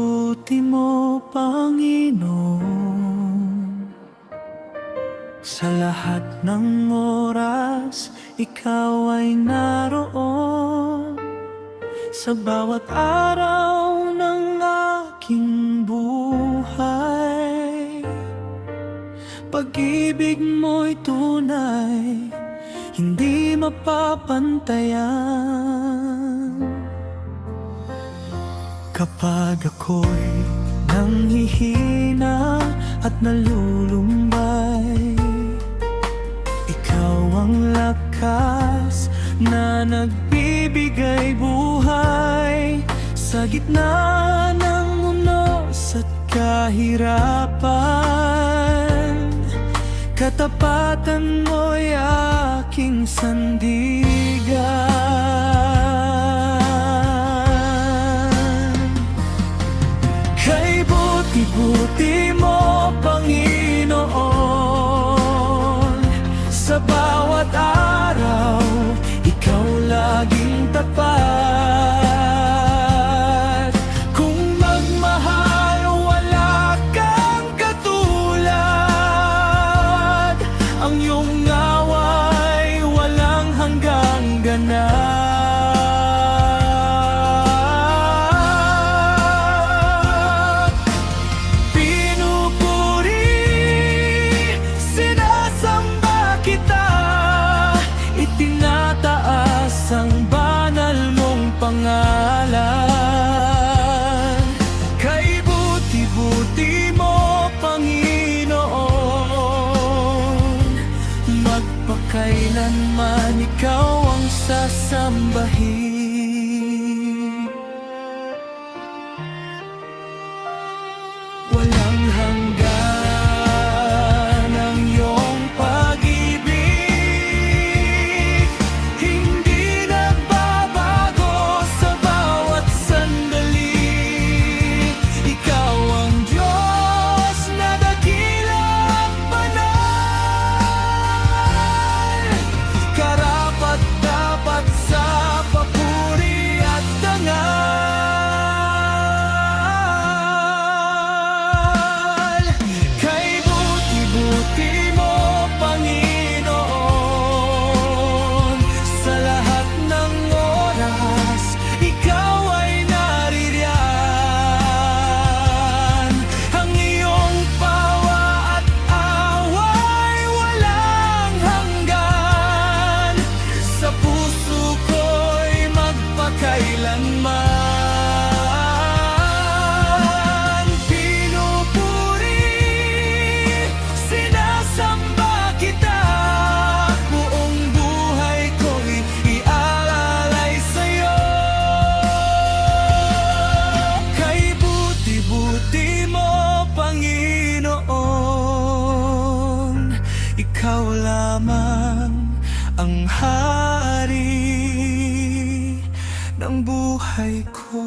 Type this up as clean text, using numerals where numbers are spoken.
buti mo, Panginoon. Sa lahat ng oras, ikaw ay naroon. Sa bawat araw ng aking buhay, pag-ibig mo'y tunay, hindi mapapantayan. Kapag ako'y nanghihina at nalulumbay, ikaw ang lakas na nagbibigay buhay. Sa gitna ng unos at kahirapan, katapatan mo'y aking sandigan. Kay buti-buti mo, Panginoon, sa bawat araw, ikaw laging tapat. Kung magmahal, wala kang katulad. Ang iyong away, walang hanggang ganap. Pinupuri, sinasamba kita, itinataas ang banal mong pangalan. Kay buti-buti mo, Panginoon, magpakailanman ikaw ang sasambahin. Walang hanggan ang iyong pag-ibig, hindi nagbabago sa bawat sandali. Ikaw ang Diyos na dakilang banal, karapat-dapat sa papuri at dangal. Kay buti-buti mo, Panginoon, sa lahat ng oras, ikaw ay naririyan. Ang iyong pawa at away, walang hanggan. Sa puso ko'y magpakailanman. Pinupuri, sinasamba kita, buong buhay ko'y iaalalay sa'yo. Kay buti-buti mo, Panginoon, ikaw lamang ang hari ng buhay ko.